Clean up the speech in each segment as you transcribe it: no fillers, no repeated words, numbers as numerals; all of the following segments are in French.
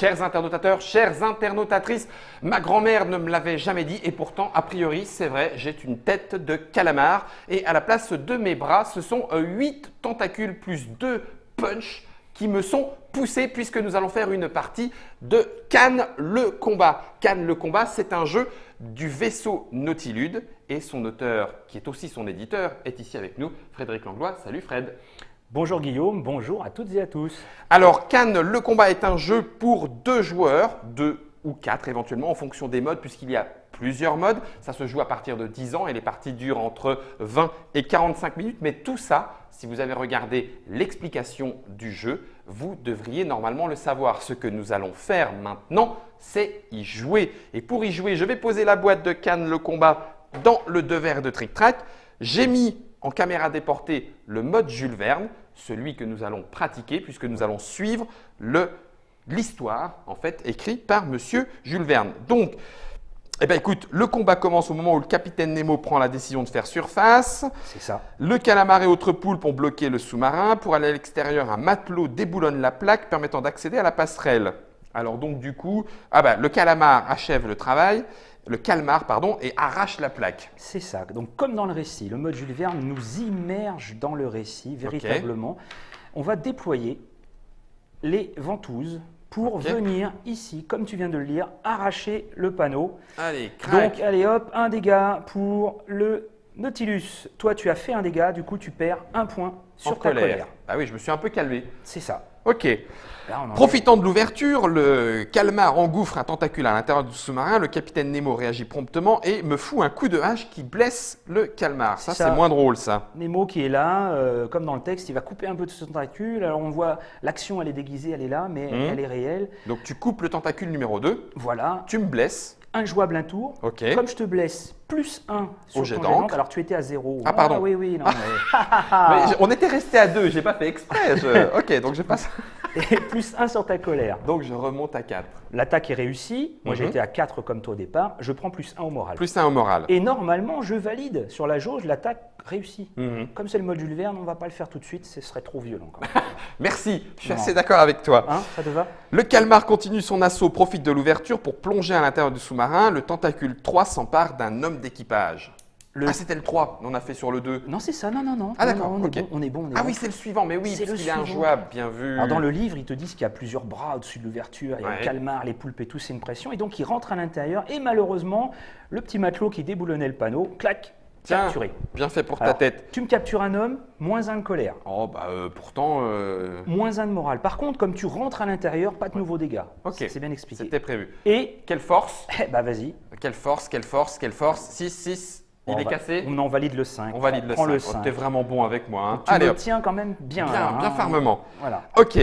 Chers internautateurs, chères internautatrices, ma grand-mère ne me l'avait jamais dit et pourtant, a priori, c'est vrai, j'ai une tête de calamar et à la place de mes bras, ce sont 8 tentacules plus 2 punch qui me sont poussés puisque nous allons faire une partie de Cannes le combat. Cannes le combat, c'est un jeu du vaisseau Nautilude et son auteur, qui est aussi son éditeur, est ici avec nous, Frédéric Langlois. Salut Fred. Bonjour Guillaume, bonjour à toutes et à tous. Alors Cannes le combat est un jeu pour 2 joueurs, 2 ou 4 éventuellement en fonction des modes puisqu'il y a plusieurs modes. Ça se joue à partir de 10 ans et les parties durent entre 20 et 45 minutes. Mais tout ça, si vous avez regardé l'explication du jeu, vous devriez normalement le savoir. Ce que nous allons faire maintenant, c'est y jouer. Et pour y jouer, je vais poser la boîte de Cannes le combat dans le devers de Trick Track. J'ai mis en caméra déportée le mode Jules Verne, celui que nous allons pratiquer puisque nous allons suivre l'histoire en fait écrite par Monsieur Jules Verne. Donc, eh bien, écoute, le combat commence au moment où le capitaine Nemo prend la décision de faire surface. C'est ça. Le calamar et autres poulpes ont bloqué le sous-marin. Pour aller à l'extérieur, un matelot déboulonne la plaque permettant d'accéder à la passerelle. Alors donc du coup, le calamar achève le travail. Le calmar, pardon, et arrache la plaque. C'est ça. Donc, comme dans le récit, le mode Jules Verne nous immerge dans le récit, véritablement. Okay. On va déployer les ventouses pour venir ici, comme tu viens de le lire, arracher le panneau. Allez, crac. Donc, allez hop, un dégât pour le Nautilus. Toi, tu as fait un dégât, du coup, tu perds un point sur ta colère. Ah oui, je me suis un peu calmé. C'est ça. Ok. Profitant de l'ouverture, le calmar engouffre un tentacule à l'intérieur du sous-marin. Le capitaine Nemo réagit promptement et me fout un coup de hache qui blesse le calmar. Ça, c'est moins drôle, ça. Nemo qui est là, comme dans le texte, il va couper un peu de ce tentacule. Alors, on voit l'action, elle est déguisée, elle est là, mais elle est réelle. Donc, tu coupes le tentacule numéro 2. Voilà. Tu me blesses. Injouable un tour. Okay. Comme je te blesse, plus 1 sur ton jet d'encre. Alors, tu étais à 0. Ah, pardon. Ah, oui, non. Mais on était resté à 2, j'ai pas fait exprès. Ok, donc je passe. Et plus 1 sur ta colère. Donc, je remonte à 4. L'attaque est réussie. Moi, j'étais à 4 comme toi au départ. Je prends plus 1 au moral. Plus 1 au moral. Et normalement, je valide sur la jauge l'attaque réussie. Comme c'est le mode Jules Verne, on ne va pas le faire tout de suite. Ce serait trop violent. Quand même. Merci, je suis assez d'accord avec toi. Hein, ça te va? Le calmar continue son assaut, profite de l'ouverture pour plonger à l'intérieur du sous-marin. Le tentacule 3 s'empare d'un homme d'équipage. Ah, c'était le 3, on a fait sur le 2. Non, c'est ça, non. Ah d'accord, on est bon. Ah oui, c'est le suivant, mais oui, parce qu'il est injouable, bien vu. Alors dans le livre, ils te disent qu'il y a plusieurs bras au-dessus de l'ouverture, il y a le calmar, les poulpes et tout, c'est une pression. Et donc, il rentre à l'intérieur et malheureusement, le petit matelot qui déboulonnait le panneau, clac, capturé. Bien fait pour ta tête. Tu me captures un homme, moins 1 de colère. Oh, pourtant… Moins 1 de morale. Par contre, comme tu rentres à l'intérieur, pas de nouveaux dégâts. Ok, c'est bien expliqué. C'était prévu. Et… Quelle force? Vas-y. Quelle force? 6. Il est cassé? On valide le 5. On valide le 5. Oh, t'es vraiment bon avec moi. Hein. Tu le tiens quand même bien. Bien fermement. Voilà. Ok.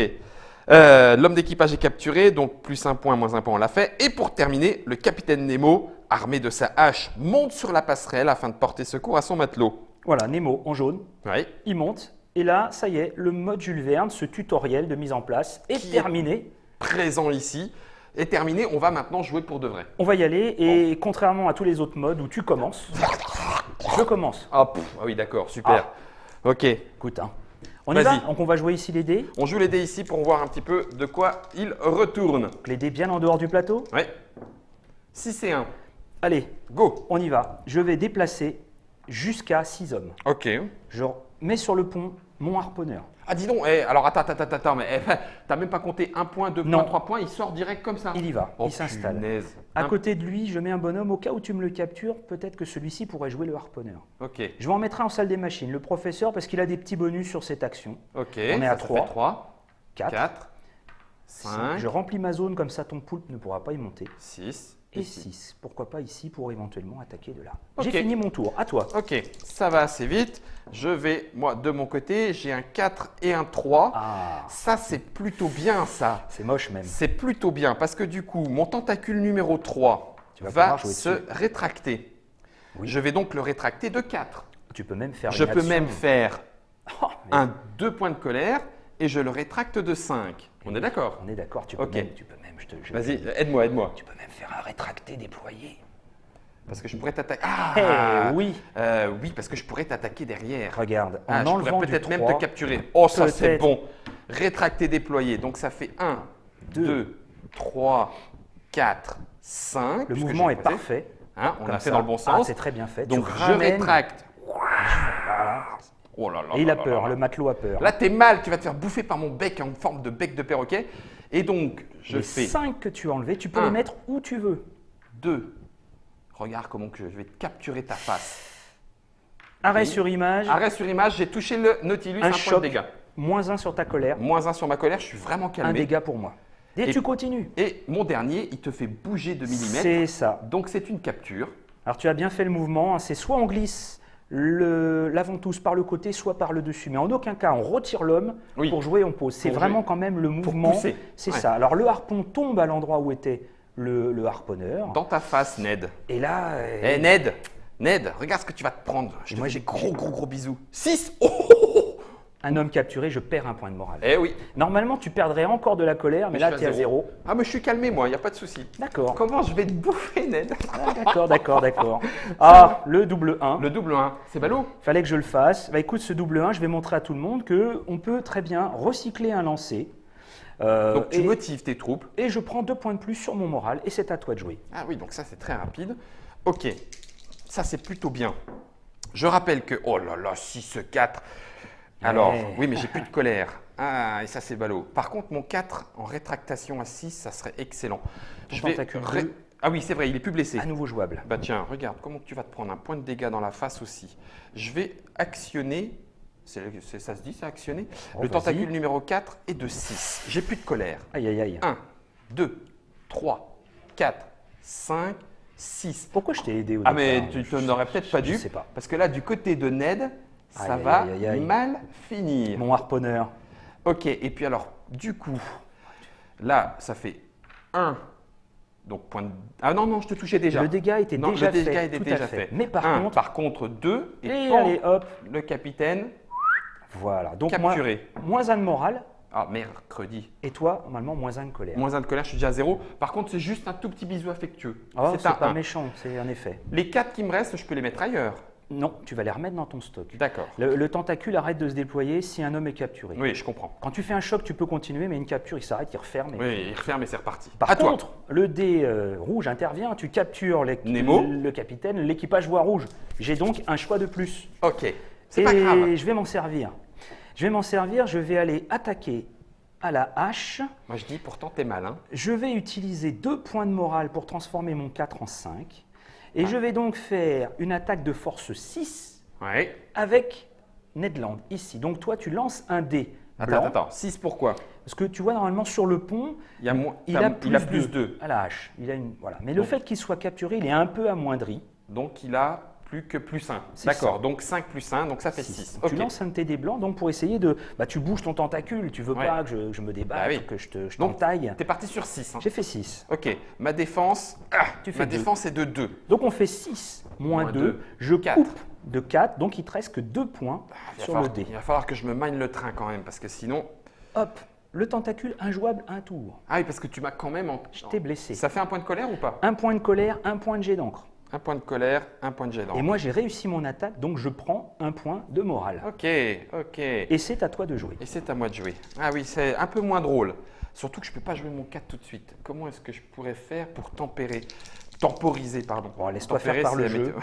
L'homme d'équipage est capturé, donc plus 1 point, moins 1 point, on l'a fait. Et pour terminer, le capitaine Nemo, armé de sa hache, monte sur la passerelle afin de porter secours à son matelot. Voilà, Nemo en jaune. Oui. Il monte. Et là, ça y est, le mode Jules Verne, ce tutoriel de mise en place est terminé. Présent ici. Est terminé, on va maintenant jouer pour de vrai. On va y aller et contrairement à tous les autres modes où tu commences, je commence. Ah oui, d'accord, super. Ok. Écoute, on y va. Donc on va jouer ici les dés. On joue les dés ici pour voir un petit peu de quoi ils retournent. Donc, les dés bien en dehors du plateau. Oui. 6 et 1. Allez, go. On y va. Je vais déplacer jusqu'à 6 hommes. Ok. Je mets sur le pont mon harponneur. Ah dis donc, alors attends, mais t'as même pas compté 1 point, 2 points, 3 points, il sort direct comme ça. Il y va, il s'installe. À côté de lui, je mets un bonhomme, au cas où tu me le captures, peut-être que celui-ci pourrait jouer le harponneur. Ok. Je vais en mettre un en salle des machines, le professeur, parce qu'il a des petits bonus sur cette action. Ok, on est à 3. 4, 5. Je remplis ma zone, comme ça ton poulpe ne pourra pas y monter. 6. Et 6. Pourquoi pas ici pour éventuellement attaquer de là. Okay. J'ai fini mon tour. À toi. Ok, ça va assez vite. Je vais, moi, de mon côté, j'ai un 4 et un 3. Ah. Ça, c'est plutôt bien, ça. C'est moche même. C'est plutôt bien parce que du coup, mon tentacule numéro 3 va se rétracter. Oui. Je vais donc le rétracter de 4. Tu peux même faire Je peux même faire un 2 points de colère et je le rétracte de 5. On est d'accord? On est d'accord. Tu peux même. Vas-y, aide-moi. Tu peux même faire un rétracté déployé. Parce que je pourrais t'attaquer. Oui. Oui, parce que je pourrais t'attaquer derrière. Regarde, je pourrais peut-être même te capturer. Oh, ça c'est bon. Rétracté déployé. Donc ça fait 1, 2, 3, 4, 5. Le mouvement est parfait. Hein, on Comme l'a fait ça. dans le bon Ah, sens. c'est très bien fait. Donc Tu je ramènes. rétracte. Voilà. Oh là là Et il là a là peur, là. le matelot a peur. Là, t'es mal, tu vas te faire bouffer par mon bec en forme de bec de perroquet. Et donc, je les fais 5 que tu as enlevés, tu peux Un. les mettre où tu veux. 2. Regarde comment que je vais capturer ta face. Arrêt Oui. sur image, Arrêt sur image, j'ai touché le Nautilus, un un point de choc, dégâts. -1 sur ta colère, -1 sur ma colère, je suis vraiment un calmé. dégât pour moi. Et tu continues. Et mon dernier, il te fait bouger de millimètres. C'est ça. Donc c'est une capture. Alors tu as bien fait le mouvement, hein. C'est soit on glisse la ventouse par le côté, soit par le dessus. Mais en aucun cas, on retire l'homme Oui. pour jouer, on pose. C'est Pour vraiment jouer. quand même le Pour mouvement. pousser. C'est Ouais. ça. Alors le harpon tombe à l'endroit où était le harponneur. Dans ta face, Ned. Et là, Eh Ned, Ned, regarde ce que tu vas te prendre. Je te moi, fais j'ai- des gros bisous. 6. Oh un homme capturé, je perds un point de morale. Eh oui. Normalement, tu perdrais encore de la colère, mais là, je tu es à 0. Ah mais je suis calmé moi, il n'y a pas de souci. D'accord. Comment je vais te bouffer, Ned? Ah, d'accord. Ah, le double 1. Le double 1, c'est ballot. Fallait que je le fasse. Bah, écoute, ce double 1, je vais montrer à tout le monde qu'on peut très bien recycler un lancer. Donc tu et, motives tes troupes. et je prends 2 points de plus sur mon moral et c'est à toi de jouer. Ah oui, donc ça c'est très rapide. Ok, ça c'est plutôt bien. Je rappelle que, oh là là, 6, 4. Alors, Ouais. oui, mais j'ai plus de colère. Ah, et ça c'est ballot. Par contre, mon 4 en rétractation à 6, ça serait excellent. Tentacule 2. Ah oui, c'est vrai, il est plus blessé. À nouveau jouable. Bah tiens, regarde, comment tu vas te prendre un point de dégâts dans la face aussi. Je vais actionner, ça se dit ça, actionner, Oh, le vas-y. tentacule numéro 4 et de 6. J'ai plus de colère. Aïe, aïe, aïe. 1, 2, 3, 4, 5, 6. Pourquoi je t'ai aidé au Ah départ mais tu n'aurais peut-être pas dû. Je sais pas. Parce que là, du côté de Ned, ça Aïe, va aïe, aïe, aïe. mal finir. Mon harponneur. Ok, et puis alors, du coup, là, ça fait 1. Donc, point de... Ah non, non, je te touchais déjà. Le dégât était Non, déjà le dégât fait. était tout déjà à fait. fait. Mais par Un, contre, 2, et, et pan, allez, hop, le capitaine voilà. Donc capturé. moins 1 de morale Ah, mercredi. et toi, normalement, moins 1 de colère. -1 de colère, je suis déjà à 0. Par contre, c'est juste un tout petit bisou affectueux. Oh, c'est c'est un pas 1. méchant, c'est un effet. Les 4 qui me restent, je peux les mettre ailleurs. Non, tu vas les remettre dans ton stock. D'accord. Le tentacule arrête de se déployer si un homme est capturé. Oui, je comprends. Quand tu fais un choc, tu peux continuer, mais une capture, il s'arrête, il referme. et- Oui, il referme et c'est reparti. Par à toi. contre, le dé rouge intervient, tu captures Nemo. le capitaine, l'équipage voit rouge. J'ai donc un choix de plus. Ok, c'est Et pas grave. je vais m'en servir. Je vais aller attaquer à la hache. Moi, je dis pourtant, t'es mal, hein. Je vais utiliser 2 points de morale pour transformer mon 4 en 5. Et Ah. je vais donc faire une attaque de force 6 Ouais. avec Ned Land, ici. Donc toi, tu lances un dé blanc. Attends. 6 pourquoi? Parce que tu vois, normalement, sur le pont, Il il a a plus plus 2. à la hache. Il a voilà. Mais le Donc- fait qu'il soit capturé, il est un peu amoindri. Donc, il a plus que plus 1. C'est D'accord, ça. donc 5 plus 1, donc ça fait 6. 6. Tu lances un de tes dés blancs donc pour essayer de… Bah, tu bouges ton tentacule, tu veux Ouais. pas que je me débatte, Bah oui. que je Donc, t'entaille. T'es parti sur 6. Hein. J'ai fait 6. Ok, ma défense, Tu fais ma deux. défense est de 2. Donc on fait 6 moins Moins 2. deux, Je quatre. coupe de 4, donc il te reste que 2 points sur le dé. Il va falloir que je me mine le train quand même, parce que sinon… Hop, le tentacule injouable, un tour. Ah oui, parce que tu m'as quand même… Je t'ai blessé. Ça fait un point de colère ou pas? Un point de colère, un point de jet d'encre. Un point de colère, un point de jet d'encre. Et moi j'ai réussi mon attaque, donc je prends un point de morale. Ok, ok. Et c'est à toi de jouer. Et c'est à moi de jouer. Ah oui, c'est un peu moins drôle. Surtout que je ne peux pas jouer mon 4 tout de suite. Comment est-ce que je pourrais faire pour temporiser, pardon. Bon, laisse-toi Tempérer, faire par c'est le la jeu. météo.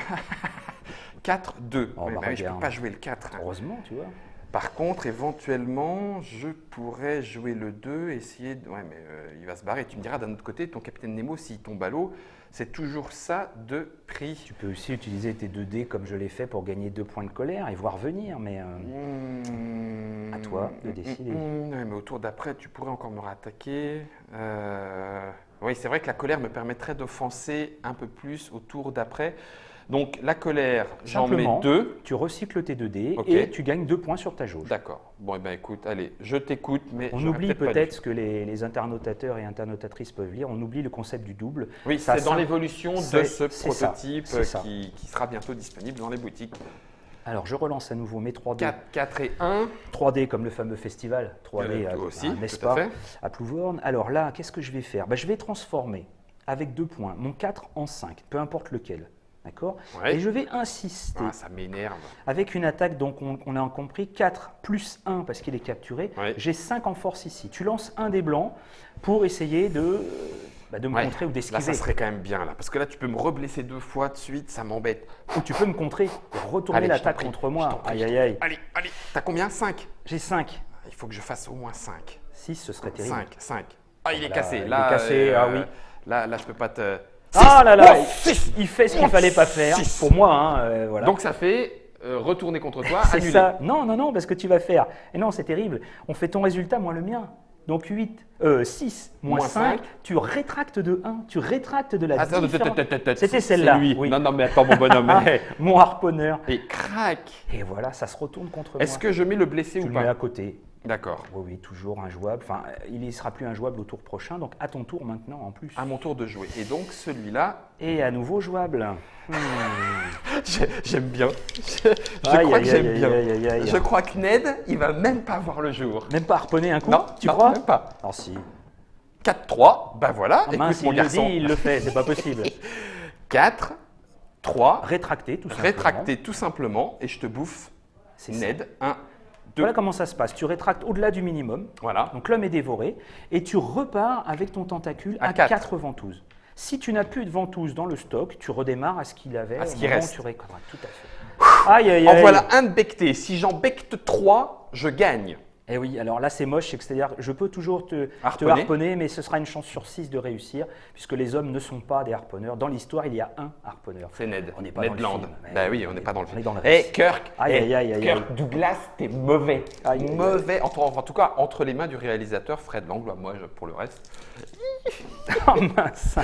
4, 2. Oh, bah, je ne peux regarde. pas jouer le 4. hein. Heureusement, tu vois. Par contre, éventuellement, je pourrais jouer le 2, essayer de… Ouais, mais il va se barrer. Tu me diras d'un autre côté, ton capitaine Nemo, s'il tombe à l'eau, c'est toujours ça de prix. Tu peux aussi utiliser tes 2 dés comme je l'ai fait pour gagner 2 points de colère et voir venir, mais à toi de décider. Ouais, mais au tour d'après, tu pourrais encore me rattaquer. Oui, c'est vrai que la colère me permettrait d'offenser un peu plus au tour d'après. Donc la colère, j'en mets Simplement, 2. tu recycles tes 2 dés Ok. et tu gagnes 2 points sur ta jauge. D'accord. Bon, eh ben écoute, allez, je t'écoute, mais On j'aurais oublie pas peut-être dû. ce que les internautateurs et internautatrices peuvent lire, on oublie le concept du double. Oui, Ça, c'est dans ça, l'évolution de c'est- ce c'est ça, prototype c'est ça. qui sera bientôt disponible dans les boutiques. Alors je relance à nouveau mes 3 dés. 4 et 1. 3D comme le fameux festival, 3D toi aussi, n'est-ce tout à pas, fait. à Plouvorne. Alors là, qu'est-ce que je vais faire? Je vais transformer avec 2 points mon 4 en 5, peu importe lequel. D'accord. Ouais. Et je vais insister Ah, ça m'énerve. avec une attaque, donc on a compris 4 plus 1 parce qu'il est capturé. Ouais. J'ai 5 en force ici. Tu lances un des blancs pour essayer de me Ouais. contrer ou Là, d'esquiver. ça serait quand même bien, là. Parce que là, tu peux me reblesser 2 fois de suite, ça m'embête. Ou tu peux me contrer, retourner Allez, je t'en l'attaque prie, contre je t'en moi. prie, Aïe aïe aïe. Allez, allez. T'as combien? 5. J'ai 5. Il faut que je fasse au moins 5. 6, ce serait terrible. 5. Ah, il est Voilà, cassé. il Là, est cassé, ah oui. Là, je peux pas te... Ah là là, Oh, six. il fait ce qu'il fallait pas faire. Six. Pour moi, hein, voilà. Donc, ça fait retourner contre toi, c'est annuler. ça. Non, non, non, parce que tu vas faire. Et non, c'est terrible. On fait ton résultat moins le mien. Donc 6 moins Moins 5, cinq. tu rétractes de 1. Tu rétractes de la Attends, différence. C'était C'était celle-là, lui. oui. Non, non, mais attends, mon bonhomme. Mon harponneur. Et crac. Et voilà, ça se retourne contre Est-ce moi. que je mets le blessé Tu ou le mets à pas? côté. D'accord. Oui, oui, toujours injouable. Enfin, il ne sera plus injouable au tour prochain, donc à ton tour maintenant en plus. À mon tour de jouer. Et donc, celui-là, Et à nouveau jouable. j'aime bien. Je Aïe, crois aïe, que j'aime aïe, bien. aïe, aïe, aïe. Je crois que Ned, il va même pas voir le jour. Même pas harponner un coup, Non, tu non, crois? même pas. Oh si. 4-3, ben voilà. Ah Écoute, mince, mon il le garçon. dit, il le fait, c'est pas possible. 4, 3, Rétracté, tout simplement. rétracté tout simplement, et je te bouffe C'est ça. Ned. 1, 2. Voilà comment ça se passe. Tu rétractes au-delà du minimum, Voilà. donc l'homme est dévoré, et tu repars avec ton tentacule À à quatre. 4 ventouses. Si tu n'as plus de ventouses dans le stock, tu redémarres à ce qu'il avait À ce au qui moment où reste. tu rétractes. Tout à fait. Aïe, aïe, En aïe. voilà un de becté. Si j'en becte 3, je gagne. Eh oui, alors là c'est moche, c'est-à-dire je peux toujours te Harponner. harponner, mais ce sera une chance sur 6 de réussir, puisque les hommes ne sont pas des harponneurs. Dans l'histoire, il y a un harponneur. C'est Ned. On n'est pas Ned dans le Land. film, mais Bah oui, on n'est pas dans le on film. est dans le Eh, récit. Kirk. Aïe, aïe, aïe, aïe, Kirk aïe. Douglas, t'es mauvais. Aïe, aïe, aïe. Mauvais. En tout cas, entre les mains du réalisateur Fred Langlois. Moi, pour le reste, Oh, mince.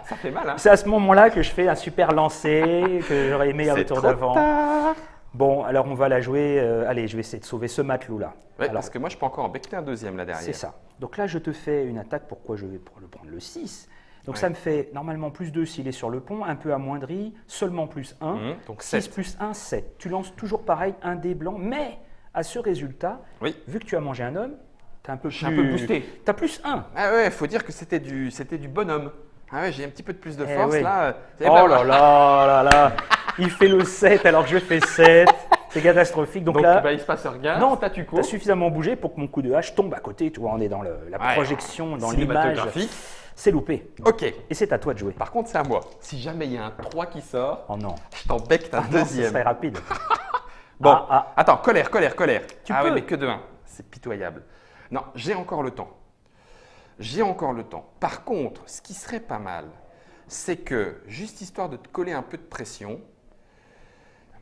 ça fait mal. Hein. C'est à ce moment-là que je fais un super lancer que j'aurais aimé au C'est tour trop d'avant. tard. Bon, alors on va la jouer. Allez, je vais essayer de sauver ce matelot-là. Ouais, Alors, parce que moi, je peux encore en becter un deuxième là derrière. c'est ça. Donc là, je te fais une attaque. Pourquoi je vais prendre le 6? Donc Ouais. ça me fait normalement plus 2 s'il est sur le pont, un peu amoindri, seulement plus 1. Donc 6 7. plus 1, 7. Tu lances toujours pareil, un dé blanc, mais à ce résultat, Oui. vu que tu as mangé un homme, tu un peu Je suis un peu boosté. Tu as plus 1. Ah ouais, faut dire que c'était du bonhomme. Ah ouais, j'ai un petit peu de plus de Eh force oui. là. Oh là là là là. Il fait le 7 alors que je fais 7. C'est catastrophique. Donc, Donc là, bah, il se passe rien. non, Statu tu quo. as suffisamment bougé pour que mon coup de hache tombe à côté. Tu vois, on est dans la Ouais. projection, dans l'image. Cinématographie. C'est loupé. Ok. Et c'est à toi de jouer. Par contre, c'est à moi. Si jamais il y a un 3 qui sort, Oh non. je t'en becte un Ah non, ce deuxième. serait rapide. Bon, Ah, ah. attends, colère. Tu ah ouais, peux. mais que de 1. C'est pitoyable. Non, j'ai encore le temps. J'ai encore le temps. Par contre, ce qui serait pas mal, c'est que, juste histoire de te coller un peu de pression,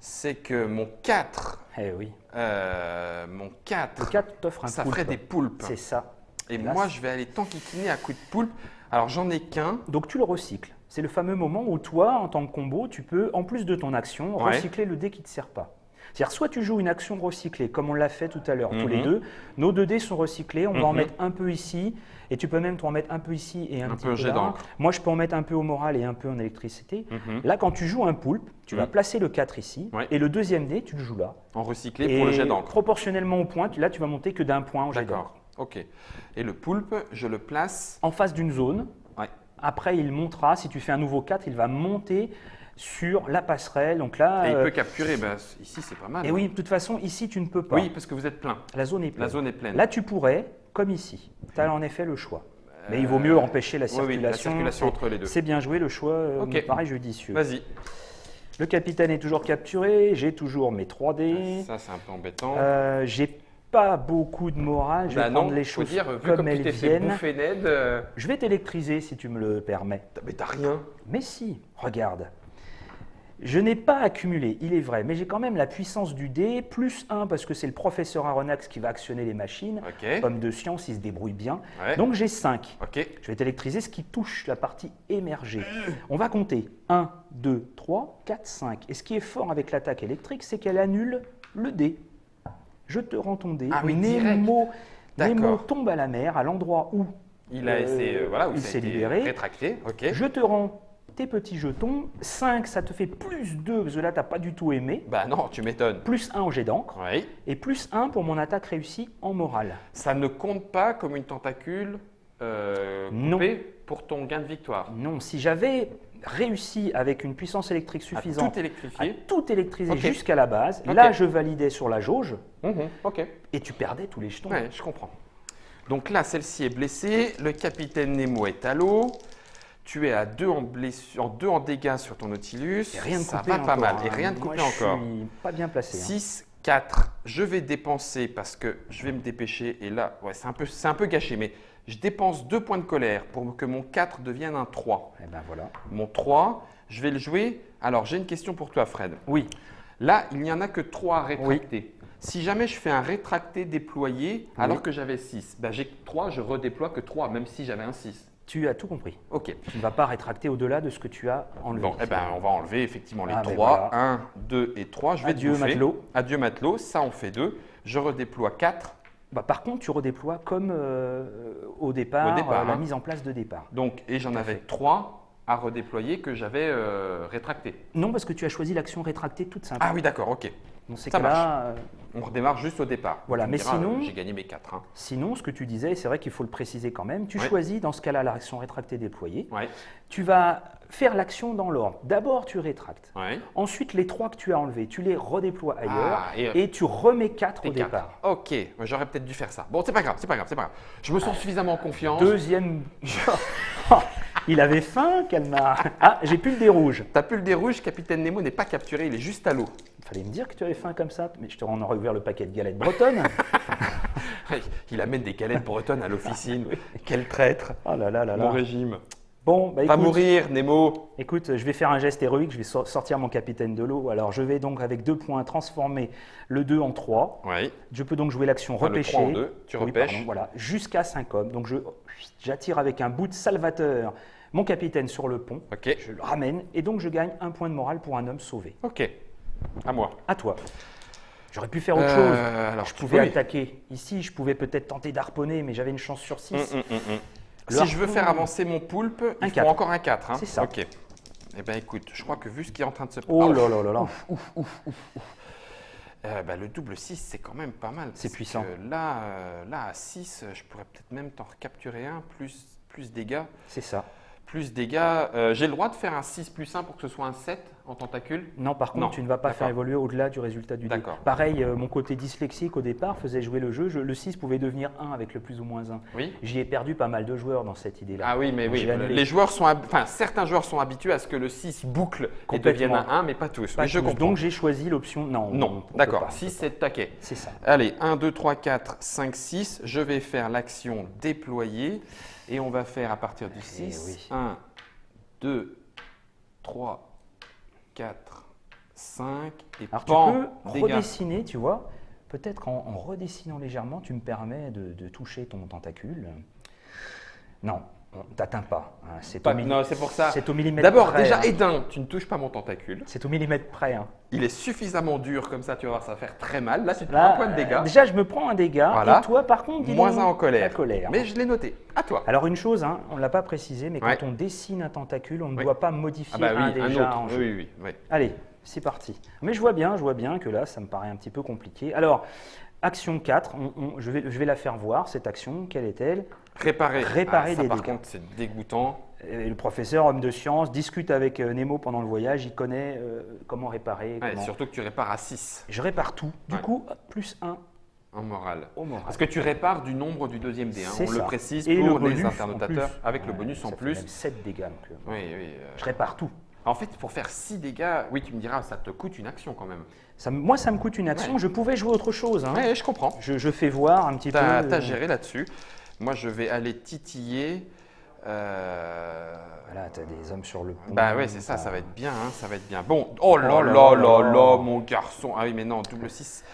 c'est que mon 4, Eh oui. mon 4, Le 4 t'offre un ça poulpe. ferait des poulpes. C'est ça. Et Là, moi, je vais aller t'enquiquiner à coups de poulpe. Alors, j'en ai qu'un. Donc tu le recycles. C'est le fameux moment où toi, en tant que combo, tu peux, en plus de ton action, Ouais. recycler le dé qui ne te sert pas. C'est-à-dire, soit tu joues une action recyclée, comme on l'a fait tout à l'heure, tous les Mhm. deux. Nos 2 dés sont recyclés, on va en Mhm. mettre un peu ici, et tu peux même en mettre un peu ici et un Un petit peu peu jet là. d'encre. Moi, je peux en mettre un peu au moral et un peu en électricité. Mhm. Là, quand tu joues un poulpe, tu vas Mhm. placer le 4 ici, Ouais. et le deuxième dé, tu le joues là. En recyclé Et pour le jet d'encre. proportionnellement au point, là, tu vas monter que d'un point en jet d'encre. D'accord. Ok. Et le poulpe, je le place. En face d'une zone. Ouais. Après, il montera, si tu fais un nouveau 4, il va monter sur la passerelle. Donc là, Et il peut capturer. Bah, ici, c'est pas mal. et oui, de toute façon, ici, tu ne peux pas. Oui, parce que vous êtes plein. La zone est pleine. La zone est pleine. Là, tu pourrais, comme ici. Tu as en effet le choix. Mais il vaut mieux empêcher la oui, oui, circulation. la circulation entre les deux. C'est bien joué, le choix Ok. me paraît judicieux. Vas-y. Le capitaine est toujours capturé. J'ai toujours mes 3 dés. Ça, c'est un peu embêtant. J'ai pas beaucoup de morale. Je vais Bah non, prendre les faut choses dire, vu comme comme tu elles t'es fait viennent. bouffer Ned, Je vais t'électriser si tu me le permets. mais t'as rien. Mais si, regarde. Je n'ai pas accumulé, il est vrai, mais j'ai quand même la puissance du dé, plus 1 parce que c'est le professeur Aronnax qui va actionner les machines. Ok. Homme de science, il se débrouille bien. Ouais. Donc j'ai 5. Ok. Je vais t'électriser ce qui touche la partie émergée. On va compter 1, 2, 3, 4, 5. Et ce qui est fort avec l'attaque électrique, c'est qu'elle annule le dé. Je te rends ton dé. Ah oui, direct. Nemo D'accord. tombe à la mer, à l'endroit où Il a essayé, voilà, où il ça a s'est été libéré. rétracté. Ok. Je te rends tes petits jetons. 5, ça te fait plus 2, parce que là, tu n'as pas du tout aimé. Bah non, tu m'étonnes. Plus 1 au jet d'encre. Oui. Et plus 1 pour mon attaque réussie en morale. Ça ne compte pas comme une tentacule Non. coupée pour ton gain de victoire. Non, si j'avais réussi avec une puissance électrique suffisante tout électrifié. à tout électriser Ok. jusqu'à la base. Ok. Là, je validais sur la jauge Ok. et tu perdais tous les jetons. Ouais, je comprends. Donc là, celle-ci est blessée. Le capitaine Nemo est à l'eau. Tu es à 2 en blessure, 2 en dégâts sur ton Nautilus. Et rien de Ça coupé va pas encore, mal. hein. Et rien de coupé Moi, encore. Je suis pas bien placé. 6, 4. Je vais dépenser parce que je vais me dépêcher. Et là, ouais, c'est un peu gâché. Mais je dépense 2 points de colère pour que mon 4 devienne un 3. Et ben voilà. Mon 3, je vais le jouer. Alors, j'ai une question pour toi, Fred. Oui. Là, il n'y en a que 3 à rétracter. Si jamais je fais un rétracté déployé alors que j'avais 6, ben j'ai 3, je redéploie que 3, même si j'avais un 6. Tu as tout compris. Ok. Tu ne vas pas rétracter au-delà de ce que tu as enlevé. Bon, eh ben, on va enlever effectivement les Ah, ben 3. voilà. 1, 2 et 3. Je vais Adieu, te bouffer. matelot. Adieu matelot. Ça, on fait 2. Je redéploie 4. Bah, par contre, tu redéploies comme au départ, la hein. mise en place de départ. Donc, et j'en Tout à avais fait. 3 à redéployer que j'avais rétracté. Non, parce que tu as choisi l'action rétractée toute simple. Ah oui, d'accord, ok. Dans ces ça cas-là, On redémarre juste au départ. Voilà, Tu me mais diras, sinon- j'ai gagné mes 4. Hein. sinon, ce que tu disais, c'est vrai qu'il faut le préciser quand même, tu Ouais. choisis dans ce cas-là l'action rétractée déployée. Ouais, Tu vas faire l'action dans l'ordre. D'abord, tu rétractes. ouais. Ensuite, les 3 que tu as enlevés, tu les redéploies ailleurs Ah, et tu remets 4 T'es au 4. départ. Ok, j'aurais peut-être dû faire ça. Bon, c'est pas grave, c'est pas grave, c'est pas grave. Je me sens suffisamment en confiance. Deuxième. Il avait faim, Calmar. Ah, j'ai plus le dé rouge. T'as plus le dé rouge, Capitaine Nemo n'est pas capturé, il est juste à l'eau. Il fallait me dire que tu avais faim comme ça, mais je te en aurais ouvert le paquet de galettes bretonnes. Il amène des galettes bretonnes à l'officine. Quel traître. Oh là là là Mon là. régime. Bon, bah Va écoute, mourir, Nemo. écoute, je vais faire un geste héroïque, je vais sortir mon capitaine de l'eau. Alors, je vais donc avec 2 points transformer le 2 en 3. Oui. Je peux donc jouer l'action Enfin, le repêcher. 3 en 2, tu Oui, repêches. pardon, voilà, jusqu'à 5 hommes. Donc, j'attire avec un bout de salvateur mon capitaine sur le pont. Ok. Je le ramène et donc je gagne 1 point de morale pour un homme sauvé. Ok. À moi. À toi. J'aurais pu faire autre chose. Alors, Je pouvais oui. attaquer ici, je pouvais peut-être tenter d'harponner, mais j'avais une chance sur 6. Le Si je veux harpon- faire avancer mon poulpe, Un il faut 4. encore un 4. Hein. C'est ça. Ok. Eh bien, écoute, je crois que vu ce qui est en train de se Oh là là là là. le double 6, c'est quand même pas mal. C'est parce puissant. que là, à 6, je pourrais peut-être même t'en recapturer un, plus dégâts. C'est ça. Plus dégâts. J'ai le droit de faire un 6 plus 1 pour que ce soit un 7 en tentacule. Non, par contre, Non, tu ne vas pas faire d'accord. évoluer au-delà du résultat du dé. D'accord. Pareil, mon côté dyslexique au départ faisait jouer le jeu. Le 6 pouvait devenir 1 avec le plus ou moins 1. Oui. J'y ai perdu pas mal de joueurs dans cette idée-là. Ah oui, mais Donc, oui. j'ai annulé. Les joueurs sont, certains joueurs sont habitués à ce que le 6 boucle et Complètement. devienne un 1, mais pas tous. Pas Oui, je tous. comprends. Donc j'ai choisi l'option non. on Non, peut d'accord. pas. 6, c'est de taquet. C'est ça. Allez, 1, 2, 3, 4, 5, 6. Je vais faire l'action déployer et on va faire à partir du 6. oui. 1, 2, 3, 4, 5 et Alors pan, tu peux dégâts. redessiner, tu vois. Peut-être en redessinant légèrement, tu me permets de toucher ton tentacule. Non, on ne t'atteint pas. Hein. Non, c'est pour ça. C'est au millimètre D'abord, près. déjà, hein. Edin, tu ne touches pas mon tentacule. C'est au millimètre près. Hein. Il est suffisamment dur comme ça, tu vas voir, ça va faire très mal. Là, tu te prends Là, un point de dégâts. déjà, je me prends un dégât. Voilà. Et toi, par contre, dis Moins donc, un en colère. la colère. Mais je l'ai noté. À toi. Alors, une chose, hein, on ne l'a pas précisé, mais Ouais. quand on dessine un tentacule, on ne Oui. doit pas modifier Ah bah un oui, un déjà autre. en jeu. Oui, oui, oui. Allez, c'est parti. Mais je vois bien que là, ça me paraît un petit peu compliqué. Alors, action 4, je vais la faire voir, cette action. Quelle est-elle? Réparer. Réparer ça, des par dégâts. contre, c'est dégoûtant. Et le professeur, homme de science, discute avec Nemo pendant le voyage. Il connaît comment réparer. Ouais, comment- surtout que tu répares à 6 Je répare tout. Du Ouais. coup, plus 1 en morale. au moral. Parce que tu répares du nombre du deuxième dé. Hein. C'est On le ça. précise Et pour le les bonus en internautateurs, plus. avec le Ouais, bonus en ça fait plus. même 7 dégâts. Donc, Oui, oui. je répare tout. En fait, pour faire 6 dégâts, oui, tu me diras, ça te coûte une action quand même. Moi, ça me coûte une action. Ouais. Je pouvais jouer autre chose. Hein. Oui, je comprends. Je fais voir un petit Tu peu. as géré là-dessus. Moi, je vais aller titiller. Voilà, tu as des hommes sur le pont. Bah ouais, c'est ça, ça va être bien, hein, ça va être bien. Bon, oh là Oh là là là là. là, mon garçon. Ah oui, mais non, double 6.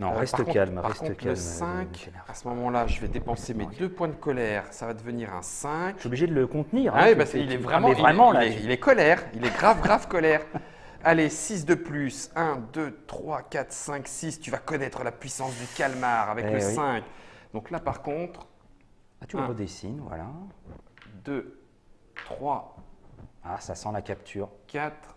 Non, reste par contre- calme, par reste contre, calme. le 5, à ce moment-là, je vais dépenser mes 2 points de colère. Ça va devenir un 5. Je suis obligé de le contenir. Ah hein, oui, tu bah, fais- il est tu- vraiment, mais vraiment, il, là, il est colère. Il est grave colère. Allez, 6 de plus. 1, 2, 3, 4, 5, 6. Tu vas connaître la puissance du calmar avec Eh le oui. 5. Donc là, par contre, Ah, tu le un. redessines, voilà. 2, 3, Ah, ça sent la capture. 4,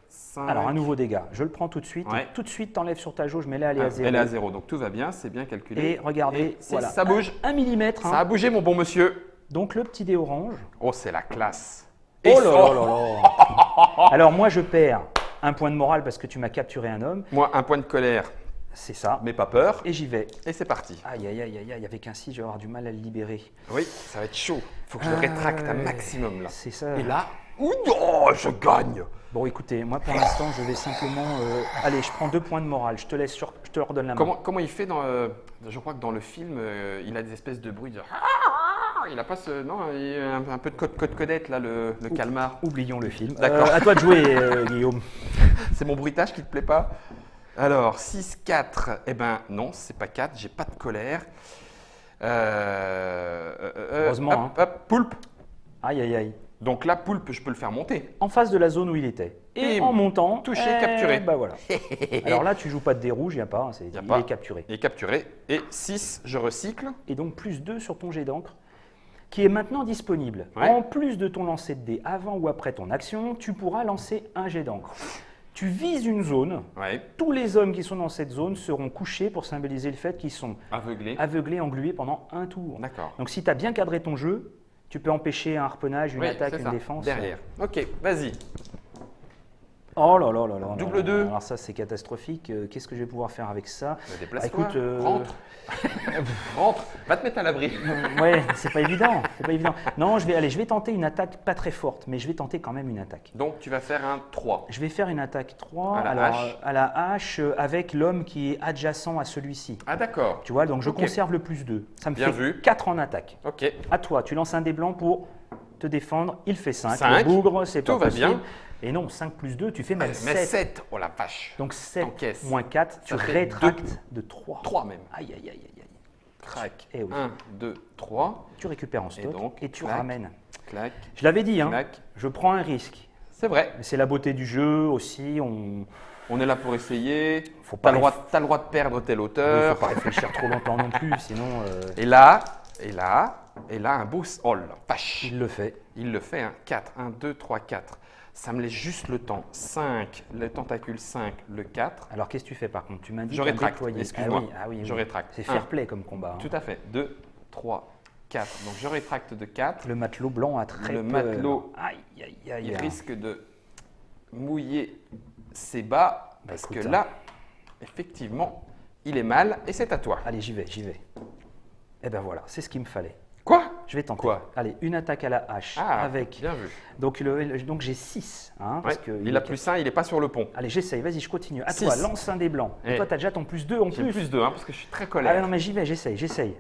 5. Alors, un nouveau dégât. Je le prends tout de suite. Ouais. Et tout de suite, t'enlèves sur ta jauge, mais là, elle est à 0. Elle est à 0, donc tout va bien, c'est bien calculé. Et regardez, Et c'est- voilà. ça bouge. 1 millimètre. Ça a bougé, mon bon monsieur. Donc, le petit dé orange. Oh, c'est la classe. Et Oh là là là là. Alors moi, je perds un point de morale parce que tu m'as capturé un homme. Moi, un point de colère, C'est ça. mais pas peur. Et j'y vais. Et c'est parti. Aïe, aïe, aïe, aïe, aïe, avec un 6, je vais avoir du mal à le libérer. Oui, ça va être chaud. Il faut que je le rétracte un maximum là. C'est ça. Et là, oh, je gagne. Bon, écoutez, moi pour l'instant, je vais simplement. Allez, je prends 2 points de morale. Je te laisse, je te redonne la main. Comment il fait dans. Je crois que dans le film, il a des espèces de bruits de. Il a pas ce. Non, il a un peu de codette là, le calmar. Oublions le film. D'accord. À toi de jouer, Guillaume. C'est mon bruitage qui te plaît pas? Alors, 6, 4. Eh ben non, c'est pas 4, j'ai pas de colère. Heureusement, Hop, hop, poulpe. Aïe, aïe, aïe. Donc là, poulpe, je peux le faire monter. En face de la zone où il était. Et Bim. en montant. Touché, capturé. Bah voilà. Alors là, tu joues pas de dés rouges, il n'y a pas. Y a il pas. est capturé. Il est capturé. Et 6, je recycle. Et donc plus 2 sur ton jet d'encre, qui est maintenant disponible. Ouais. En plus de ton lancer de dés avant ou après ton action, tu pourras lancer un jet d'encre. Tu vises une zone. Ouais. Tous les hommes qui sont dans cette zone seront couchés pour symboliser le fait qu'ils sont Aveuglé. aveuglés, englués pendant un tour. D'accord. Donc si tu as bien cadré ton jeu, tu peux empêcher un harponnage, une Oui, attaque, c'est une ça. défense. Derrière. Ok, vas-y. Oh là là là là. Double là. 2. Alors ça c'est catastrophique. Qu'est-ce que je vais pouvoir faire avec ça? Déplace-toi. écoute, Rentre. Rentre. Va te mettre à l'abri. Ouais, c'est pas évident. C'est pas évident. Non, je vais tenter une attaque pas très forte, mais je vais tenter quand même une attaque. Donc tu vas faire un 3. Je vais faire une attaque 3 À la hache. à la hache avec l'homme qui est adjacent à celui-ci. Ah d'accord. Tu vois, donc je Ok. conserve le plus 2. Ça me Bien fait vu. 4 en attaque. Ok. À toi, tu lances un dé blanc pour te défendre. Il fait 5. 5. Le bougre, c'est pas Tout va possible. bien. Et non, 5 plus 2, tu fais même Mais 7. 7. Oh la vache. Donc 7 T'encaisses. moins 4, tu Ça fait rétractes de 3. 3 même. Aïe, aïe, aïe, aïe, aïe. Crac. Eh oui. 1, 2, 3. Tu récupères en stock donc, et tu clac. ramènes. Clac. Je l'avais dit, hein, Clac. je prends un risque. C'est vrai. C'est la beauté du jeu aussi. On est là pour essayer. Faut T'as pas le droit de perdre tel Il ne auteur. faut pas réfléchir trop longtemps non plus, sinon Et là, un beau. Oh la vache. il le fait. Il le fait, hein. 4, 1, 2, 3, 4. Ça me laisse juste le temps. 5, le tentacule 5, le 4. Alors qu'est-ce que tu fais par contre? Tu m'as dit Je un rétracte, déployé. excuse-moi. Ah oui, Je rétracte. C'est Un. fair play comme combat. hein. Tout à fait. 2, 3, 4. Donc je rétracte de 4. Le matelot blanc a très Le peur. matelot, Aïe, aïe, aïe. Il risque de mouiller ses bas. Bah, Parce écoute, que hein. là, effectivement, il est mal. Et c'est à toi. Allez, j'y vais, j'y vais. Et ben voilà, c'est ce qu'il me fallait. Quoi? Je vais tenter. Quoi? Allez, une attaque à la hache Ah, avec. bien vu. Donc j'ai 6. Hein, parce Ouais, que il a plus 1, il n'est pas sur le pont. Allez, j'essaye, vas-y, je continue. À Six. toi, lance un dé blanc. Et Eh. toi, tu as déjà ton plus 2 en J'ai plus. plus 2, hein, parce que je suis très Ah colère. non, mais j'y vais, j'essaye.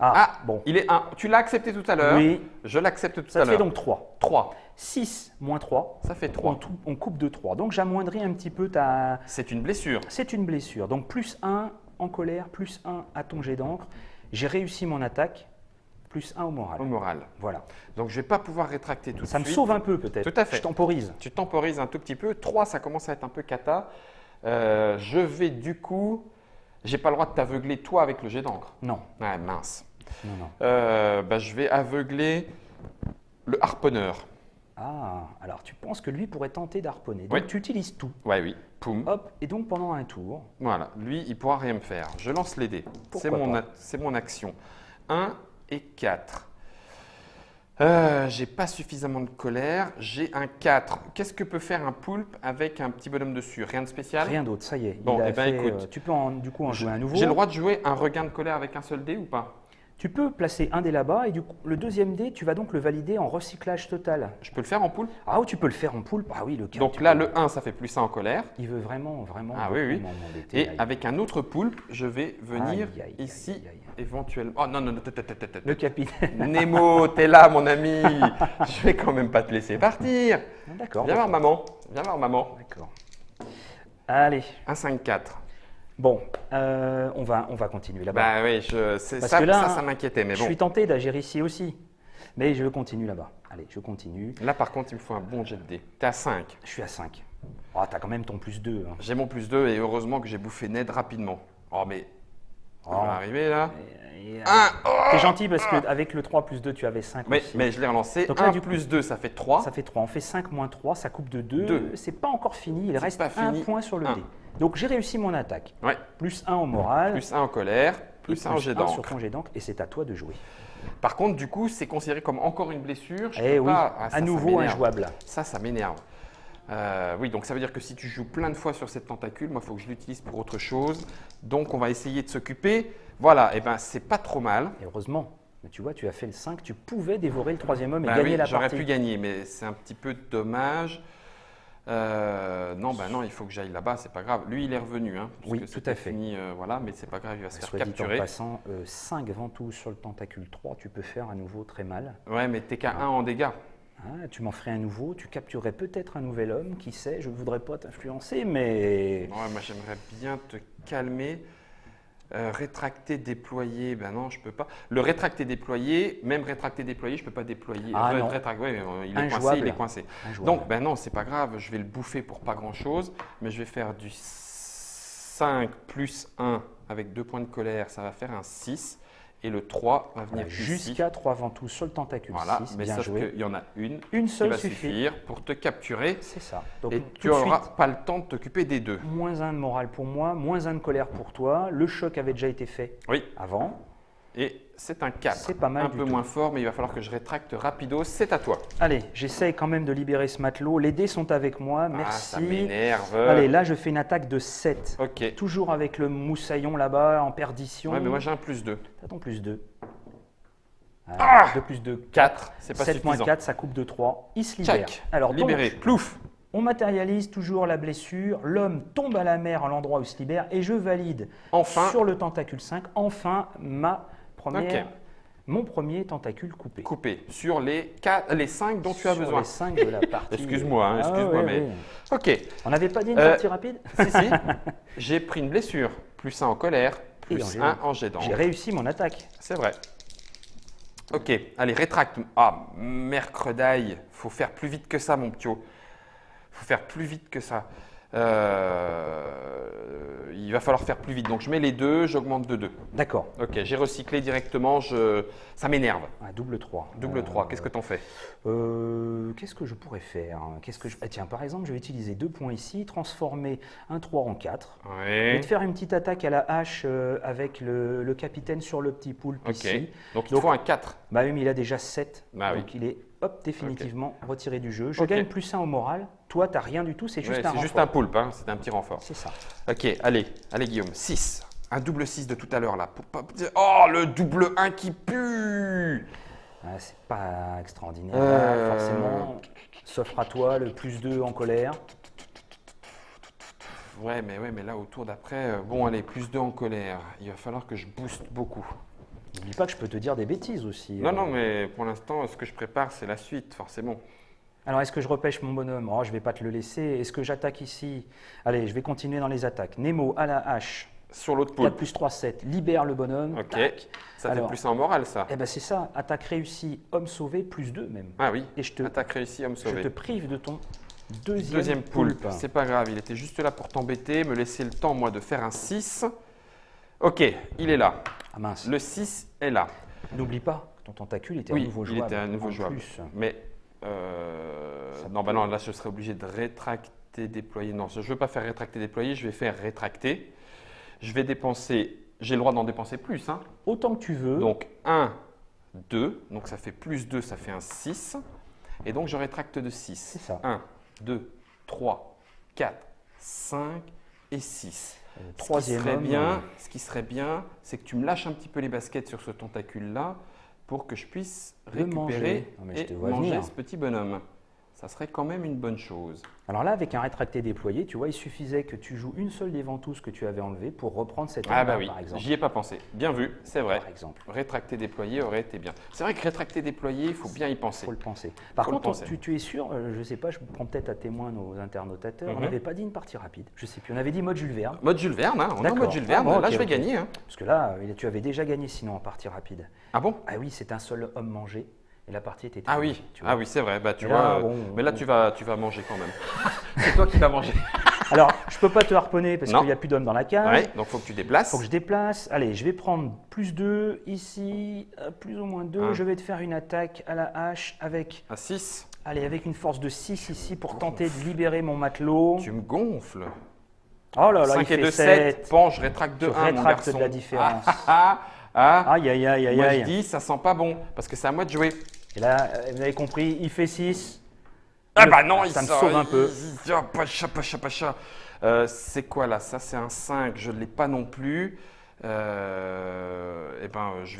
Ah, bon. il est 1. Tu l'as accepté tout à l'heure. Oui. Je l'accepte tout Ça à te fait l'heure. donc 3. 3. 6 moins 3. Ça fait 3. On coupe de 3. Donc j'amoindris un petit peu ta. C'est une blessure. C'est une blessure. Donc plus 1 en colère, plus 1 à ton jet d'encre. J'ai réussi mon attaque, plus 1 au moral. Au moral. Voilà. Donc je ne vais pas pouvoir rétracter tout de Ça me suite. sauve un peu peut-être. Tout à fait. Je temporise. Tu temporises un tout petit peu. 3, ça commence à être un peu cata. Je vais du coup. J'ai pas le droit de t'aveugler toi avec le jet d'encre. Non, Ouais, mince. non. Je vais aveugler le harponneur. Ah, alors tu penses que lui pourrait tenter d'harponner. Donc Oui. tu utilises tout. Ouais, oui. Poum. Hop, et donc pendant un tour, Voilà. Lui, il pourra rien me faire. Je lance les dés. Pourquoi pas. C'est mon action. 1 et 4. J'ai pas suffisamment de colère. J'ai un 4. Qu'est-ce que peut faire un poulpe avec un petit bonhomme dessus? Rien de spécial? rien d'autre, ça y est. Bon, il a eh ben, fait, écoute. tu peux du coup en jouer un nouveau. J'ai le droit de jouer un regain de colère avec un seul dé ou pas? Tu peux placer un dé là-bas et du coup, le deuxième dé, tu vas donc le valider en recyclage total. Je peux le faire en poulpe? Ah, ou tu peux le faire en poulpe. Ah oui, le 4. Donc là, le 1, ça fait plus 1 en colère. Il veut vraiment Ah oui, oui. m'embêter. Et Aïe. avec un autre poulpe, je vais venir Aïe, aïe, ici, aïe, aïe. éventuellement. Oh non, non, non, Le capitaine. Nemo, t'es là, mon ami. Je vais quand même pas te laisser partir. D'accord. Viens voir maman. Viens voir maman. D'accord. Allez. Un 5-4. Bon, on va continuer là-bas. Bah oui, Parce que là, ça m'inquiétait, mais je bon. suis tenté d'agir ici aussi. Mais je continue là-bas. Allez, je continue. Là, par contre, il me faut un bon jet de dés. T'es à 5. Je suis à 5. Oh, t'as quand même ton plus 2. Hein. J'ai mon plus 2 et heureusement que j'ai bouffé Ned rapidement. Oh, mais. Oh. On va arriver là. Et, Un. T'es gentil parce qu'avec le 3 plus 2, tu avais 5 Mais, aussi. mais je l'ai relancé. Donc là, 1 du coup, plus 2, ça fait 3. Ça fait 3. On fait 5 moins 3, ça coupe de 2. Deux. C'est pas encore fini, il reste pas un fini. point sur le Un. dé. Donc j'ai réussi mon attaque. Ouais. Plus 1 au moral. Plus 1 en colère, et plus 1 en jet sur d'encre. ton jet d'encre. Et c'est à toi de jouer. Par contre, du coup, c'est considéré comme encore une blessure. Je Eh peux oui, pas... Ah, à nouveau injouable. Ça m'énerve. Oui, donc ça veut dire que si tu joues plein de fois sur cette tentacule, moi, il faut que je l'utilise pour autre chose. Donc, on va essayer de s'occuper. Voilà, et ben c'est pas trop mal. Et heureusement. Mais tu vois, tu as fait le 5, tu pouvais dévorer le troisième homme et Bah gagner oui, la j'aurais partie. pu gagner, mais c'est un petit peu dommage. Non, il faut que j'aille là-bas, c'est pas grave. Lui, il est revenu. Hein, parce Oui, que tout c'était à fait. Fini, voilà, mais c'est pas grave, il va se faire Soit dit en capturer. passant, 5 ventouses sur le tentacule 3, tu peux faire à nouveau très mal. Ouais, mais t'es qu'à 1 en dégâts. Ah, tu m'en ferais un nouveau, tu capturerais peut-être un nouvel homme, qui sait, je ne voudrais pas t'influencer, mais… Ouais, moi, j'aimerais bien te calmer. Rétracter, déployer, ben non, je peux pas. Le rétracter, déployer, même rétracter, déployer, je peux pas déployer. Ah non. Ouais, mais il est coincé, Injouable. il est coincé. Injouable. Donc, ben non, c'est pas grave, je vais le bouffer pour pas grand chose, mais je vais faire du 5 plus 1 avec 2 points de colère, ça va faire un 6. Et le 3 va venir ici. Jusqu'à 3 ventouses sur le tentacule Voilà, 6, mais bien sauf joué. qu'il y en a une Une qui seule va suffit. suffire pour te capturer. C'est ça. Donc, Et tout tu de n'auras suite, pas le temps de t'occuper des deux. moins 1 de morale pour moi, moins 1 de colère pour toi. Le choc avait déjà été fait Oui, avant. et c'est un 4. C'est pas mal Un du peu tout. moins fort, mais il va falloir que je rétracte rapido. C'est à toi. Allez, j'essaye quand même de libérer ce matelot. Les dés sont avec moi, Ah, merci. ça m'énerve. Allez, là, je fais une attaque de 7. Ok. Toujours avec le moussaillon là-bas, en perdition. Ouais, mais moi j'ai un plus 2. T'as ton plus 2. Ah 2 plus 2, 4, c'est pas 7 moins suffisant. 4, ça coupe de 3. Il se libère. Tchac, Alors, donc, libéré. Plouf. on matérialise toujours la blessure. L'homme tombe à la mer à l'endroit où il se libère et je valide Enfin. sur le tentacule 5, enfin, Ok. mon premier tentacule coupé. Coupé sur les 5 dont tu as Sur besoin. les 5 de la partie. Excuse-moi, hein, Ah, excuse-moi, oui, mais. oui. Ok. On n'avait pas dit une partie rapide? Si. J'ai pris une blessure. Plus 1 en colère, Et plus en 1 en jet J'ai d'encre. réussi mon attaque. C'est vrai. Ok, allez, rétracte. Ah, mercredaille. Faut faire plus vite que ça, mon ptio. Faut faire plus vite que ça. Il va falloir faire plus vite. Donc, je mets les deux, j'augmente de 2. D'accord. Ok, j'ai recyclé directement. Ça m'énerve. Ah, double 3. Double 3, qu'est-ce que t'en fais? Qu'est-ce que je pourrais faire? Tiens, par exemple, je vais utiliser 2 points ici, transformer un 3 en 4. Et Oui. de faire une petite attaque à la hache avec le capitaine sur le petit poulpe Ok, ici. donc il te faut un 4. Bah oui, mais il a déjà 7. Bah oui. Donc il est définitivement retiré du jeu. Je Ok. gagne plus 1 au moral. Toi, tu n'as rien du tout, c'est juste un C'est juste renfort. un poulpe, hein, c'est un petit renfort. C'est ça. Ok, allez Guillaume, 6. Un double 6 de tout à l'heure là. Oh, le double 1 qui pue. Ah, c'est pas extraordinaire. Là, forcément, s'offre à toi le plus 2 en colère. Ouais, mais là, au tour d'après, bon, allez, plus 2 en colère. Il va falloir que je booste beaucoup. N'oublie pas que je peux te dire des bêtises aussi. Non, mais pour l'instant, ce que je prépare, c'est la suite, forcément. Alors, est-ce que je repêche mon bonhomme? Oh, je ne vais pas te le laisser. Est-ce que j'attaque ici? Allez, je vais continuer dans les attaques. Nemo à la hache. Sur l'autre 4 poulpe. plus 3, 7. Libère le bonhomme. Ok, Tac. ça Alors, fait plus 1 en morale, ça. Eh ben c'est ça. Attaque réussie, homme sauvé, plus 2 même. Ah oui, Et je te attaque réussie, homme Je sauvé. te prive de ton deuxième, Deuxième poulpe, c'est pas grave, il était juste là pour t'embêter, me laisser le temps, moi, de faire un 6. Ok, il est là. Ah mince. Le 6 est là. N'oublie pas, ton tentacule était à Oui, nouveau il jouable. était à nouveau en jouable. plus. Mais non, là, je serais obligé de rétracter, déployer. Non, je ne veux pas faire rétracter, déployer, je vais faire rétracter. Je vais dépenser, j'ai le droit d'en dépenser plus. Hein. Autant que tu veux. Donc 1, 2, donc ça fait plus 2, ça fait un 6. Et donc je rétracte de 6. C'est ça. 1, 2, 3, 4, 5 et 6. Troisième homme, Ce qui serait bien, c'est que tu me lâches un petit peu les baskets sur ce tentacule-là pour que je puisse Le récupérer manger. Non, mais je et te vois manger venir. ce petit bonhomme. Ça serait quand même une bonne chose. Alors là, avec un rétracté déployé, tu vois, il suffisait que tu joues une seule des ventouses que tu avais enlevées pour reprendre cette Ah arme bah oui, par exemple. j'y ai pas pensé. Bien vu, c'est vrai. Par exemple. Rétracter, déployer aurait été bien. C'est vrai que rétracter, déployer, il faut bien y penser. Il faut le penser. Par Faut le contre, penser. tu es sûr, je ne sais pas, je prends peut-être à témoin nos internautateurs, on Mhm. n'avait pas dit une partie rapide. Je ne sais plus, on avait dit mode Jules Verne. Mode Jules Verne, hein, on est en D'accord. mode Jules Verne. Ah bon, Là, ok, je vais ok. gagner. Hein. Parce que là, tu avais déjà gagné sinon en partie rapide. Ah bon? Ah oui, c'est un seul homme mangé et la partie était Ah terminée, oui, tu vois. ah oui, c'est vrai. Bah, tu Mais là, vois, bon, mais là, bon. tu vas manger quand même. C'est toi qui vas manger. Alors, je peux pas te harponner parce Non. qu'il n'y a plus d'hommes dans la cage. Ouais, donc faut que tu déplaces. Il faut que je déplace. Allez, je vais prendre plus 2 ici, plus ou moins 2. Un. Je vais te faire une attaque à la hache avec, À 6, avec une force de 6 ici pour tenter de libérer mon matelot. tu me gonfles. Oh là là, 5 il et fait 2, 7. 7. Bon, je rétracte de Tu 1, mon rétractes garçon. de la différence. Ah, Aïe, aïe, aïe, aïe, moi je aïe. dis, ça sent pas bon, parce que c'est à moi de jouer. Et là, vous avez compris, il fait 6. Ah bah non, ça il me sort, sauve un peu. Ah, pacha, pacha, pacha. C'est quoi là? Ça, c'est un 5, je ne l'ai pas non plus. Eh ben, je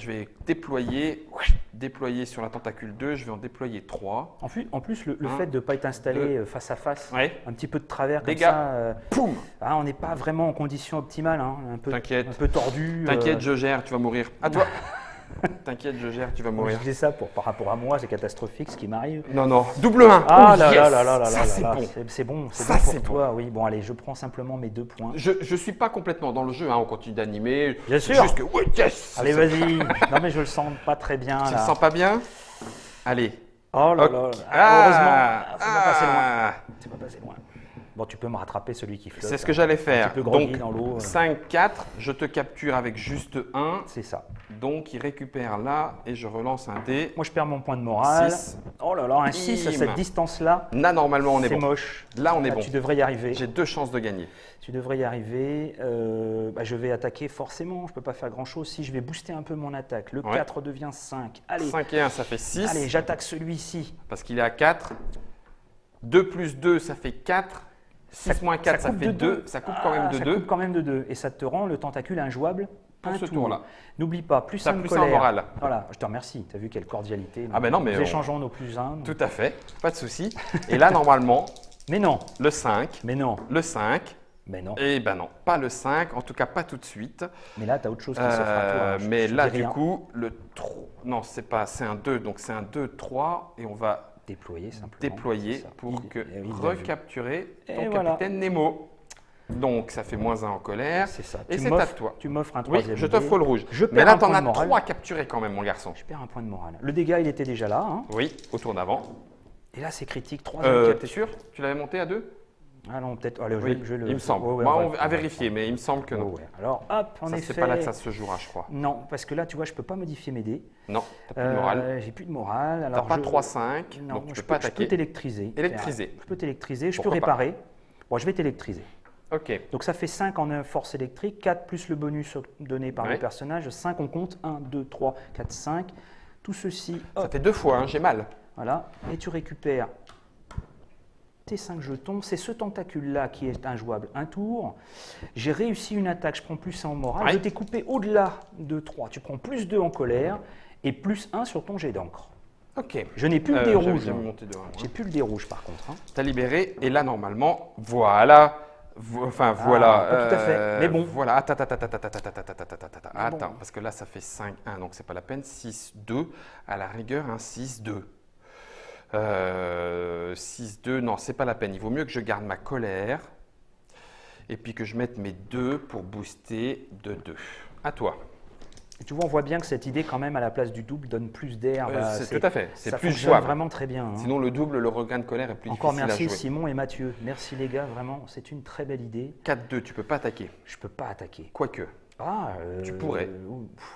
vais déployer sur la tentacule 2, je vais en déployer 3. En plus, le Un, fait de ne pas être installé deux. face à face, Ouais. un petit peu de travers comme Dégâts. ça, Poum! on n'est pas vraiment en condition optimale, hein, un peu tordu. T'inquiète, je gère, tu vas mourir. À toi. T'inquiète, je gère, tu vas Moi, je mourir. disais ça par rapport à moi, c'est catastrophique ce qui m'arrive. Non, non, double 1. Ah Oh, là, yes. là là là Ça, là c'est là, bon. c'est bon, c'est Ça, bon pour c'est toi, oui. Bon, allez, je prends simplement mes 2 points. Je ne suis pas complètement dans le jeu, hein, on continue d'animer. Bien sûr. Juste que, ouais, yes. Allez, vas-y. Non, mais je le sens pas très bien. Tu là. le sens pas bien? Allez. Oh là Ok. là. Ah, Heureusement, c'est pas passé loin. ah. C'est pas passé loin. Bon, tu peux me rattraper celui qui flotte. C'est ce que j'allais faire. Un petit peu groggy Donc, dans l'eau. 5, 4, je te capture avec juste 1. C'est ça. Donc, il récupère là et je relance un dé. Moi, je perds mon point de morale. 6. Oh là là, un 6 à cette Bim. distance-là. Là, normalement, on est C'est bon. moche. Là, on est Là, bon. Tu devrais y arriver. J'ai 2 chances de gagner. Tu devrais y arriver. Je vais attaquer forcément. Je ne peux pas faire grand-chose. Si je vais booster un peu mon attaque, le Ouais. 4 devient 5. Allez, 5 et 1, ça fait 6. allez, j'attaque celui-ci. Parce qu'il est à 4. 2 plus 2, ça fait 4. 6 moins 4, ça coupe fait de 2. deux. Ça coupe quand même de Ça 2. coupe quand même de 2. Et ça te rend le tentacule injouable Pour un ce tour. tour-là. N'oublie pas, plus T'as 1 de plus un en colère. morale. Voilà, je te remercie. Tu as vu quelle cordialité. Ah ben non, mais Nous on- échangeons nos plus 1. Tout à fait, pas de souci. Et là, normalement, Mais non, le 5, mais non, le 5, mais non. et ben non, pas le 5, en tout cas pas tout de suite. Mais là, tu as autre chose qui s'offre à toi. Je- Mais je là, dis du rien. coup, le 3, non, c'est un 2, donc c'est un 2, 3, et on va Déployer simplement. déployer C'est ça. pour Il l'a vu. recapturer Et ton voilà. capitaine Nemo. Donc, ça fait -1 en colère. C'est ça. Et Tu c'est m'offres- à toi. Tu m'offres un Oui, troisième. je dé. t'offre le rouge. Je Mais perds là, un tu en point as de morale. 3 capturés quand même, mon garçon. Je perds un point de morale. Le dégât, il était déjà là. Hein. Oui, au tour d'avant. Et là, c'est critique. Troisième T'es sûr? Tu l'avais monté à 2? Ah non, peut-être. Allez, Oui, je vais le. il me semble. Ouais, ouais, Moi, on on va- va vérifier, mais il me semble que non. Ouais, ouais. Alors, hop, en Ça, effet. c'est pas là que ça se jouera, je crois. Non, parce que là, tu vois, je peux pas modifier mes dés. Non, t'as plus de morale. J'ai plus de morale. T'as Alors, pas je- 3-5, Non, donc tu je peux pas je peux attaquer. t'électriser. Électriser. Je peux t'électriser. Je peux Pourquoi pas. réparer. Bon, je vais t'électriser. Ok. Donc ça fait 5 en force électrique, 4 plus le bonus donné par Ouais. le personnage, 5 on compte, 1, 2, 3, 4, 5. Tout ceci, Ça hop, fait 2 fois, hein, j'ai mal. voilà. Et tu récupères tes 5 jetons. C'est ce tentacule-là qui est injouable un tour. J'ai réussi une attaque, je prends plus 1 en morale. Ouais. Je t'ai coupé au-delà de 3. Tu prends plus 2 en colère et plus 1 sur ton jet d'encre. Ok. Je n'ai plus le dé J'avais rouge. jamais monté de un, moi. J'ai plus le dé rouge par contre. Hein. T'as libéré, et là, normalement, voilà. Enfin, voilà. pas tout à fait, mais bon. Voilà. Attends. Mais bon. Attends, parce que là, ça fait 5-1, donc c'est pas la peine. 6-2. À la rigueur, un 6-2. 6-2, non, c'est pas la peine. Il vaut mieux que je garde ma colère. Et puis que je mette mes 2 pour booster de 2. À toi. Et tu vois, on voit bien que cette idée, quand même, à la place du double, donne plus d'air. C'est tout à fait. C'est Ça plus fonctionne jouable. vraiment très bien. Hein. Sinon, le double, le regain de colère est plus Encore difficile merci à jouer. Simon et Mathieu. Merci les gars, vraiment, c'est une très belle idée. 4-2, tu peux pas attaquer. Je peux pas attaquer. Quoique, Ah, Tu pourrais.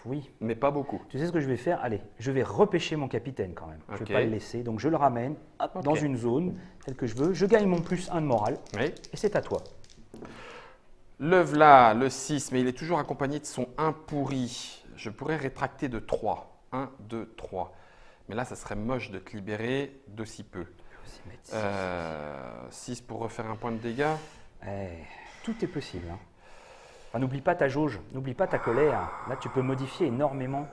Oui. mais pas beaucoup. Tu sais ce que je vais faire? Allez, je vais repêcher mon capitaine quand même. Je Ok. vais pas le laisser. Donc je le ramène hop, Ok. dans une zone telle que je veux. Je gagne mon plus 1 de morale Oui. et c'est à toi. Le v'là, le 6, mais il est toujours accompagné de son 1 pourri. Je pourrais rétracter de 3. 1, 2, 3. Mais là, ça serait moche de te libérer de si peu. Je vais aussi mettre 6 pour refaire un point de dégâts. tout est possible. Hein. Enfin, n'oublie pas ta jauge, n'oublie pas ta colère. Là, tu peux modifier énormément.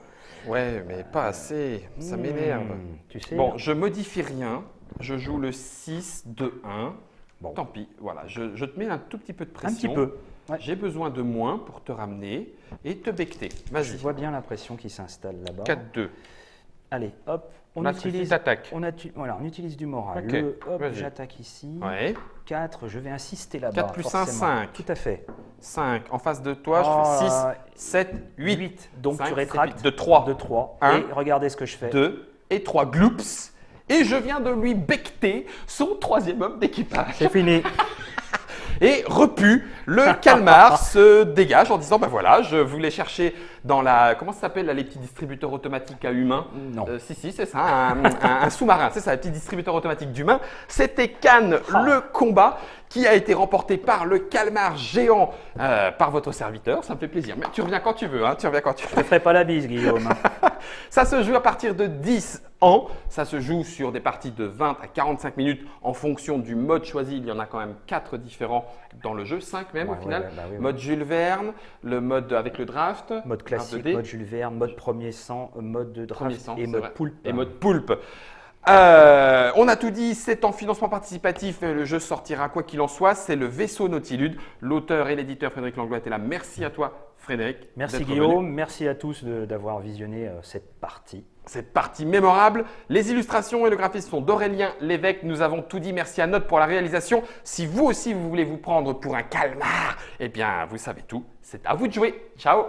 Ouais, mais pas assez. Ça m'énerve. Tu sais. Bon, je modifie rien. Je joue le 6, 2, 1. Bon. Tant pis, voilà. Je te mets un tout petit peu de un pression. petit peu. Ouais. J'ai besoin de moins pour te ramener et te becter. Je Vas-y. vois bien la pression qui s'installe là-bas. 4-2. Allez, hop, on Là, utilise. attaque. Voilà, on utilise du moral. Ok, Hop, vas-y. j'attaque ici. Ouais. 4, je vais insister là-bas. 4 plus 1, forcément. 5. Tout à fait. 5. En face de toi, Oh je fais là 6, 7, 8. Donc 5, tu rétractes 7, 8. De 3. de 3. Un. Et regardez ce que je fais. 2 et 3 gloops. Et je viens de lui becter son 3e homme d'équipage. C'est fini. Et repu, le calmar se dégage en disant, ben voilà, je voulais chercher dans la… Comment ça s'appelle, là, les petits distributeurs automatiques à humains? Non. Si, c'est ça, un sous-marin, c'est ça, les petits distributeurs automatiques d'humains. C'était Cannes, le combat, qui a été remporté par le calmar géant, par votre serviteur. Ça me fait plaisir. Mais tu reviens quand tu veux, hein, tu reviens quand tu veux. Je ne ferai pas la bise, Guillaume. Ça se joue à partir de 10 ans. Ça se joue sur des parties de 20 à 45 minutes en fonction du mode choisi. Il y en a quand même 4 différents dans le jeu, 5 même au final. Oui. Mode Jules Verne, le mode avec le draft. Mode classique, mode Jules Verne, mode premier sang, mode de draft sang, et mode vrai. poulpe. Et mode poulpe. On a tout dit, c'est en financement participatif, le jeu sortira quoi qu'il en soit, c'est le Vaisseau Nautilude. L'auteur et l'éditeur Frédéric Langlois était là. Merci à toi Frédéric. Merci Guillaume, merci à tous d'avoir visionné cette partie. Cette partie mémorable. Les illustrations et le graphisme sont d'Aurélien Lévesque. Nous avons tout dit. Merci à Note pour la réalisation. Si vous aussi vous voulez vous prendre pour un calmar, eh bien vous savez tout. C'est à vous de jouer. Ciao.